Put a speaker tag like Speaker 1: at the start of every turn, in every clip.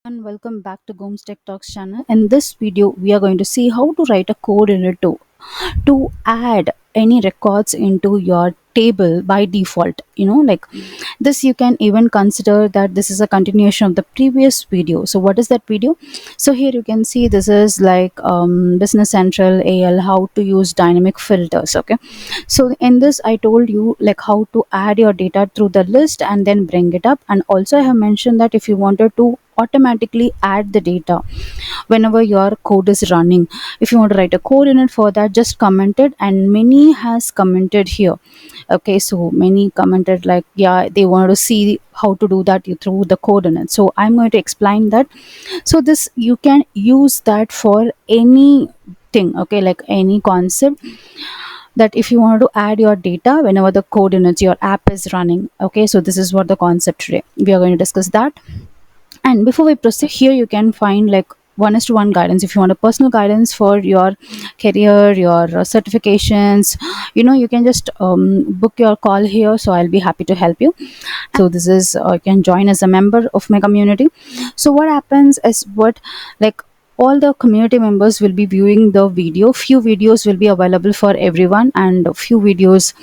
Speaker 1: And welcome back to Goms Tech Talks channel. In this video, we are going to see how to write a code in it to add any records into your table by default. Like this, you can even consider that this is a continuation of the previous video. So, what is that video? So here you can see this is like Business Central AL, how to use dynamic filters. Okay, so in this I told you like how to add your data through the list and then bring it up, and also I have mentioned that if you wanted to automatically add the data whenever your code is running, if you want to write a code in it, for that just comment it, and many has commented here. Okay, so many commented like, yeah, they want to see how to do that through the code in it, so I'm going to explain that. So this, you can use that for anything, okay, like any concept, that if you want to add your data whenever the code in it, your app is running. Okay, so this is what the concept today we are going to discuss that. And before we proceed, here you can find like one-to-one guidance. If you want a personal guidance for your career, your certifications, you can just book your call here, so I'll be happy to help you. So this is, you can join as a member of my community. So what happens is, what, like, all the community members will be viewing the video. Few videos will be available for everyone, and a few videos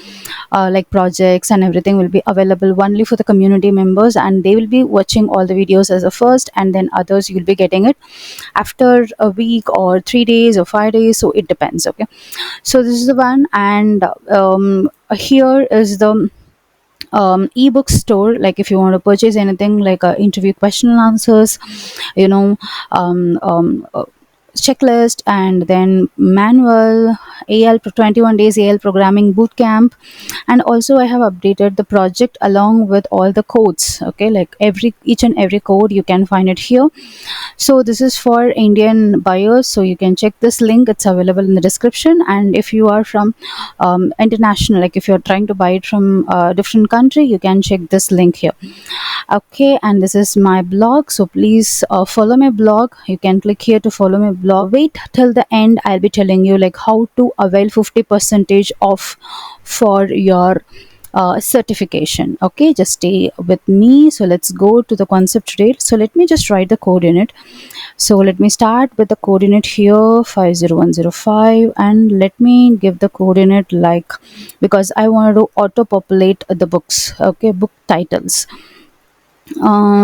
Speaker 1: like projects and everything will be available only for the community members, and they will be watching all the videos as a first, and then others you'll be getting it after a week or 3 days or 5 days, so it depends. Okay, so this is the one. And here is the ebook store. Like if you want to purchase anything like interview question and answers, you know um, um, uh, checklist, and then manual, AL 21 days AL programming boot camp. And also I have updated the project along with all the codes. Okay, like each and every code you can find it here. So this is for Indian buyers, so you can check this link, it's available in the description. And if you are from international, like if you're trying to buy it from a different country, you can check this link here. Okay, and this is my blog, so please follow my blog. You can click here to follow my blog. Wait till the end, I'll be telling you like how to avail 50% off for your certification. Okay, just stay with me. So let's go to the concept today. So let me just write the code in it. So let me start with the coordinate here 50105, and let me give the coordinate like, because I wanted to auto populate the books. Okay, book titles,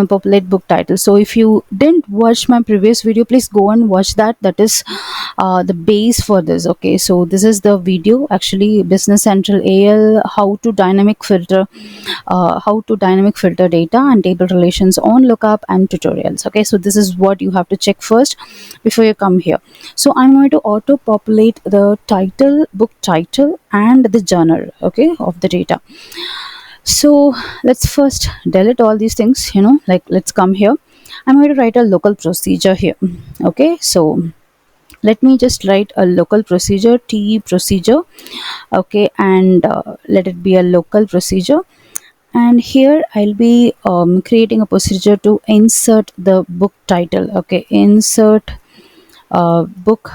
Speaker 1: populate book title. So if you didn't watch my previous video, please go and watch that. That is the base for this. Okay, so this is the video, actually Business Central AL, how to dynamic filter data and table relations on lookup and tutorials. Okay, so this is what you have to check first before you come here. So I'm going to auto populate the title, book title, and the genre, okay, of the data. So let's first delete all these things, like let's come here. I'm going to write a local procedure here. Okay, so let me just write a local procedure, T procedure. Okay, and let it be a local procedure. And here I'll be creating a procedure to insert the book title. Okay, insert book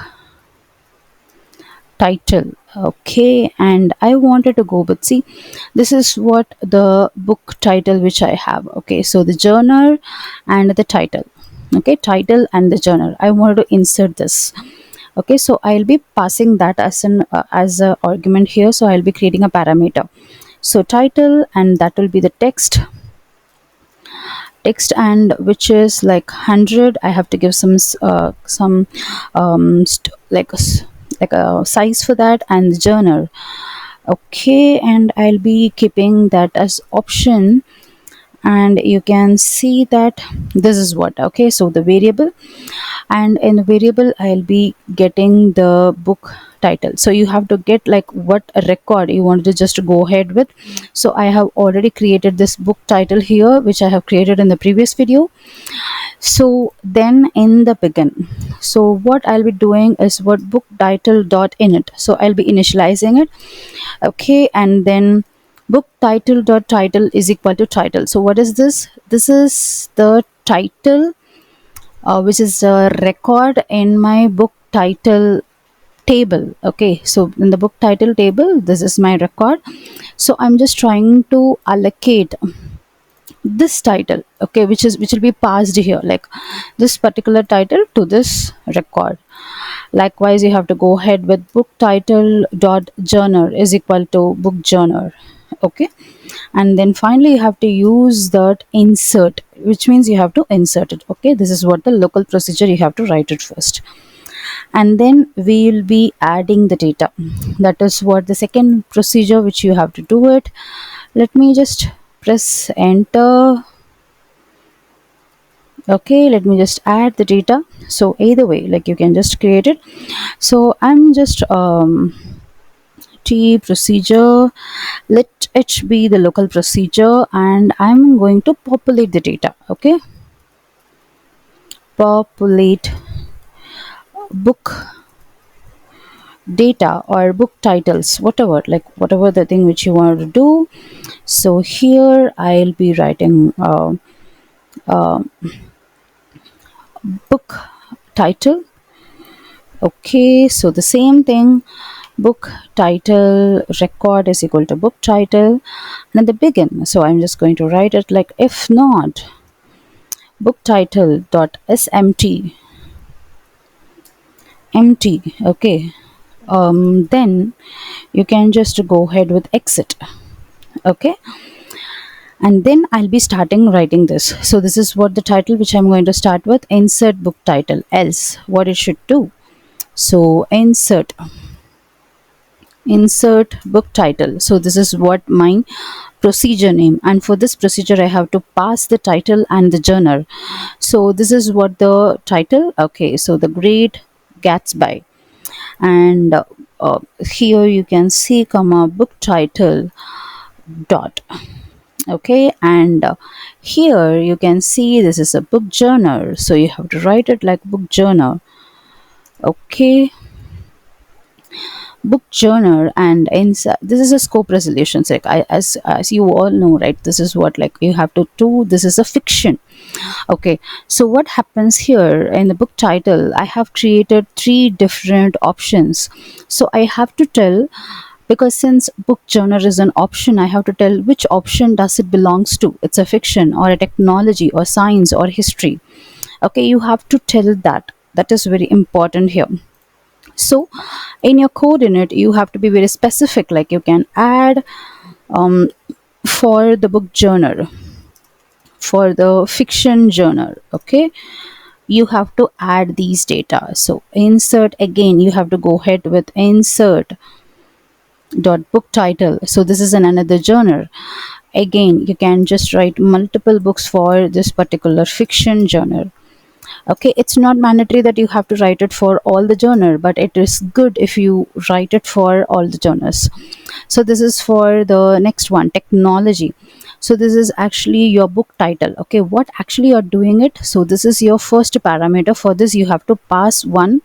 Speaker 1: title. Okay, and I wanted to go with, see, this is what the book title which I have. Okay, so the genre and the title. Okay, title and the genre, I wanted to insert this. Okay, so I'll be passing that as an as a argument here. So I'll be creating a parameter, so title, and that will be the text, and which is like 100. I have to give some like a size for that, and the genre. Okay, and I'll be keeping that as option, and you can see that this is what. Okay, so the variable, and in the variable I'll be getting the book title. So you have to get like what a record you want to just go ahead with. So I have already created this book title here, which I have created in the previous video. So then in the begin, so what I'll be doing is what book title dot init, so I'll be initializing it. Okay, and then book title dot title is equal to title. So what is this? This is the title, which is a record in my book title table. Okay, so in the book title table, this is my record. So I'm just trying to allocate this title, okay, which will be passed here, like this particular title to this record. Likewise, you have to go ahead with book title dot journal is equal to book journal, okay. And then finally you have to use that insert, which means you have to insert it, okay. This is what the local procedure, you have to write it first, and then we will be adding the data. That is what the second procedure which you have to do it. Let me just press enter. Okay, let me just add the data. So either way, like you can just create it. So I'm just t procedure, let it be the local procedure, and I'm going to populate the data, okay. Populate book data or book titles, whatever, like whatever the thing which you want to do. So here I'll be writing book title, okay. So the same thing, book title record is equal to book title, and the begin, so I'm just going to write it like if not book title dot smt empty, okay. Then you can just go ahead with exit, okay. And then I'll be starting writing this. So this is what the title which I'm going to start with, insert book title, else what it should do. So insert book title, so this is what my procedure name, and for this procedure I have to pass the title and the genre. So this is what the title, okay. So the Great Gatsby, and here you can see comma book title dot, okay. And here you can see this is a book genre, so you have to write it like book genre, okay. Book journal, and inside this is a scope resolution. So like as you all know, right, this is what like you have to do, this is a fiction, okay. So what happens here in the book title, I have created three different options. So I have to tell, because since book genre is an option, I have to tell which option does it belongs to, it's a fiction or a technology or science or history, okay. You have to tell that, that is very important here. So in your codeunit you have to be very specific, like you can add for the book genre, for the fiction genre, okay. You have to add these data. So insert, again you have to go ahead with insert dot book title, so this is another genre. Again you can just write multiple books for this particular fiction genre, okay. It's not mandatory that you have to write it for all the genre, but it is good if you write it for all the genres. So this is for the next one, technology. So this is actually your book title, okay. What actually you're doing it, so this is your first parameter. For this you have to pass one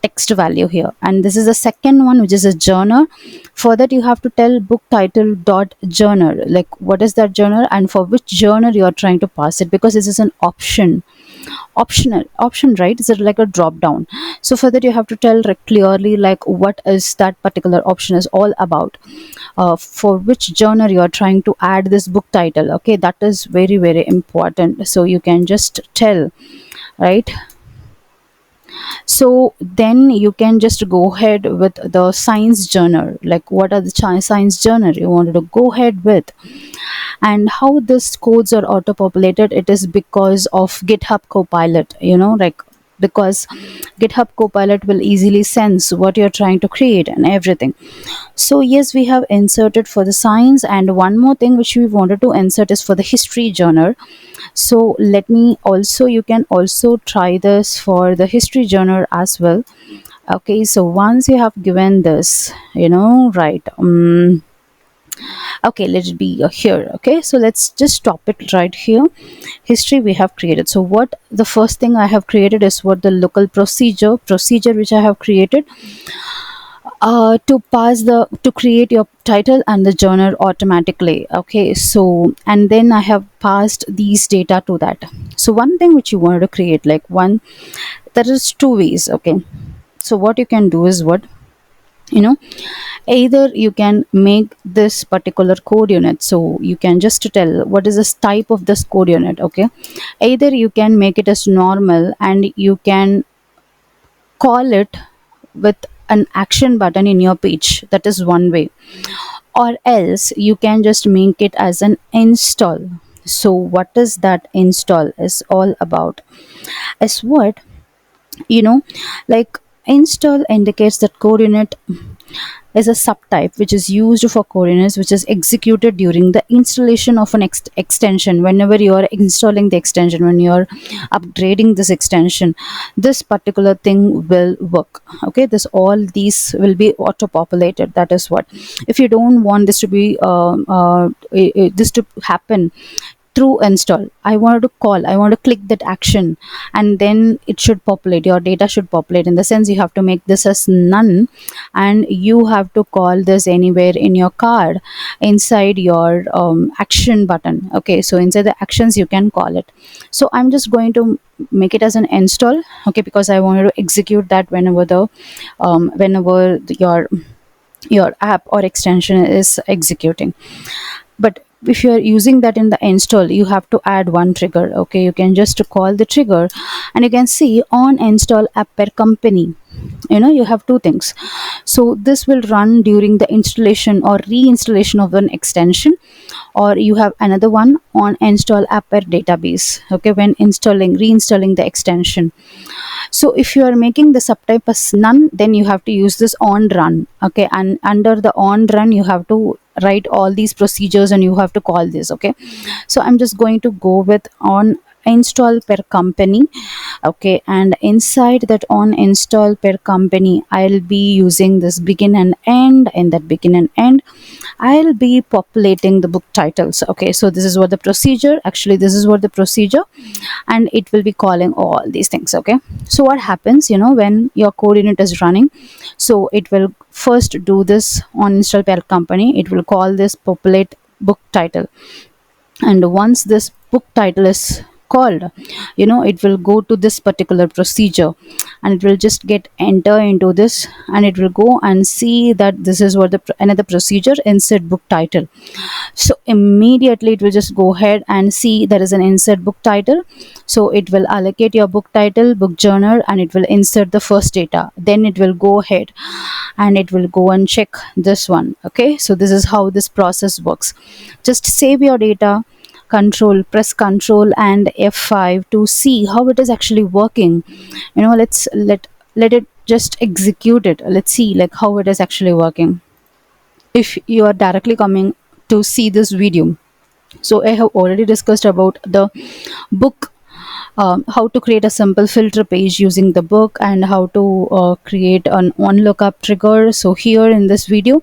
Speaker 1: text value here, and this is the second one, which is a genre. For that you have to tell book title dot genre, like what is that genre and for which genre you are trying to pass it, because this is an option, right? Is it like a drop down? So for that you have to tell clearly like what is that particular option is all about, for which genre you are trying to add this book title, okay. That is very very important, so you can just tell, right. So then you can just go ahead with the science genre, like what are the science genre you wanted to go ahead with. And how this codes are auto populated, it is because of GitHub Copilot, like because GitHub Copilot will easily sense what you're trying to create and everything. So yes, we have inserted for the science, and one more thing which we wanted to insert is for the history genre. So let me also, you can also try this for the history genre as well, okay. So once you have given this, right, okay, let it be here, okay. So let's just stop it right here. History we have created. So what the first thing I have created is what the local procedure which I have created to create your title and the genre automatically, okay. So and then I have passed these data to that. So one thing which you wanted to create, like one, there is two ways, okay. So what you can do is what, you know Either you can make this particular code unit, so you can just tell what is this type of this code unit. Okay, either you can make it as normal and you can call it with an action button in your page. That is one way. Or else you can just make it as an install. So what is that install is all about is what, you know like, install indicates that code unit is a subtype which is used for coordinates which is executed during the installation of an extension. Whenever you are installing the extension, when you are upgrading this extension, this particular thing will work. Okay, this all these will be auto populated. That is what, if you don't want this to be this to happen through install, I want to click that action, and then it should populate, your data should populate. In the sense, you have to make this as none, and you have to call this anywhere in your card inside your action button. Okay, so inside the actions you can call it. So I'm just going to make it as an install. Okay, because I wanted to execute that whenever your app or extension is executing. But if you are using that in the install, you have to add one trigger. Okay, you can just call the trigger, and you can see on install app per company, you have two things. So this will run during the installation or reinstallation of an extension, or you have another one on install app per database. Okay, when reinstalling the extension. So if you are making the subtype as none, then you have to use this on run. Okay, and under the on run you have to write all these procedures and you have to call this. Okay, so I'm just going to go with on install per company. Okay, and inside that on install per company, I'll be using this begin and end. In that begin and end, I'll be populating the book titles. Okay, so this is what the procedure, actually this is what the procedure, and it will be calling all these things. Okay, so what happens, when your code unit is running, so it will first do this on install per company, it will call this populate book title, and once this book title is called, it will go to this particular procedure, and it will just get enter into this, and it will go and see that this is what the another procedure, insert book title. So immediately it will just go ahead and see there is an insert book title, so it will allocate your book title, book journal, and it will insert the first data. Then it will go ahead and it will go and check this one. Okay, so this is how this process works. Just save your data, press control and F5 to see how it is actually working. Let it just execute it. Let's see like how it is actually working. If you are directly coming to see this video, so I have already discussed about the book, how to create a simple filter page using the book, and how to create an on lookup trigger. So here in this video,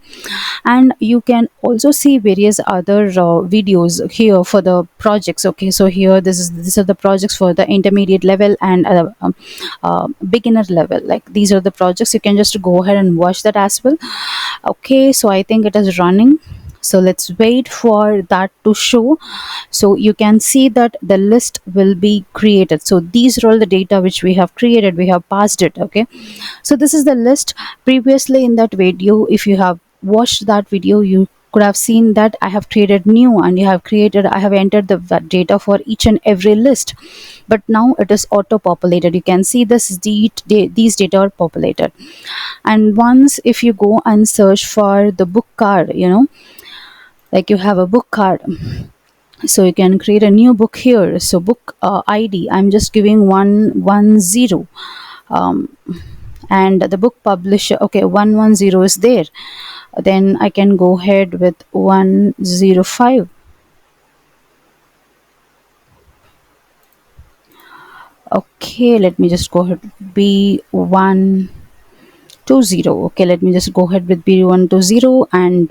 Speaker 1: and you can also see various other videos here for the projects. Okay, so here these are the projects for the intermediate level and beginner level. Like these are the projects, you can just go ahead and watch that as well. Okay, so I think it is running, so let's wait for that to show. So you can see that the list will be created. So these are all the data which we have created, we have passed it. Okay, so this is the list. Previously in that video, if you have watched that video, you could have seen that I have created new, and I have entered the data for each and every list, but now it is auto populated. You can see these data are populated. And once if you go and search for the book card, like you have a book card, so you can create a new book here. So book ID, I'm just giving 110, and the book publisher, okay, 110 is there. Then I can go ahead with 105. Okay, let me just go ahead, B120. Okay, let me just go ahead with B120 and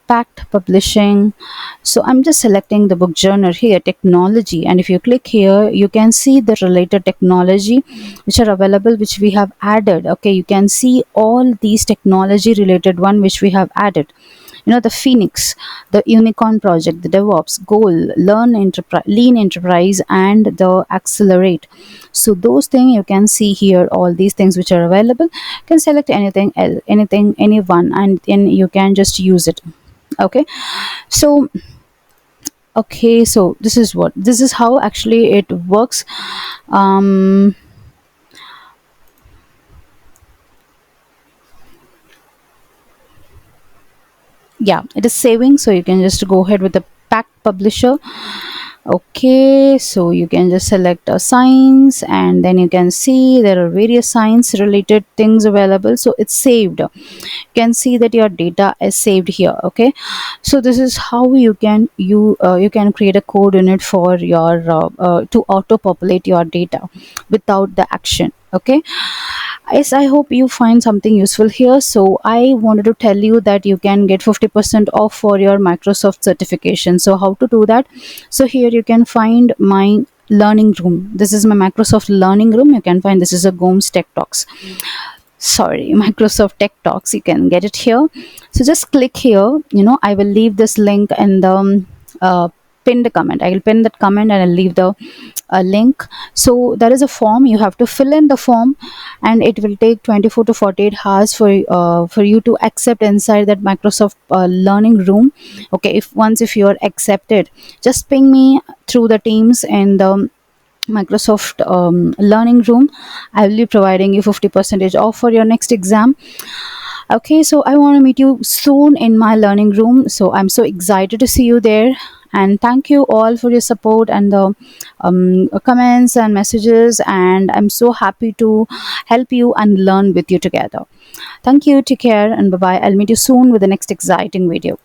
Speaker 1: packed publishing. So I'm just selecting the book journal here, technology, and if you click here, you can see the related technology which are available, which we have added. Okay, you can see all these technology related one which we have added. the Phoenix, the Unicorn Project, the DevOps, Goal, Learn Enterprise, Lean Enterprise, and the Accelerate. So those things you can see here, all these things which are available. You can select anything else, anything, any one, and then you can just use it. Okay, so this is how actually it works. um yeah, it is saving, so you can just go ahead with the pack publisher. Okay, so you can just select a science, and then you can see there are various science related things available, so it's saved. You can see that your data is saved here. Okay, so this is how you can create a code unit for your to auto populate your data without the action. Okay, yes, I hope you find something useful here. So I wanted to tell you that you can get 50% off for your Microsoft certification. So how to do that? So here you can find my learning room. This is my Microsoft learning room. You can find, this is a goms tech talks, sorry, Microsoft tech talks. You can get it here. So just click here. I will leave this link in the pinned comment. I will pin that comment and I'll leave the link. So there is a form, you have to fill in the form, and it will take 24 to 48 hours for you to accept inside that Microsoft learning room. Okay, if you are accepted, just ping me through the Teams and the Microsoft learning room. I will be providing you 50% off for your next exam. Okay, so I want to meet you soon in my learning room. So I'm so excited to see you there. And thank you all for your support and the comments and messages. And I'm so happy to help you and learn with you together. Thank you. Take care and bye bye. I'll meet you soon with the next exciting video.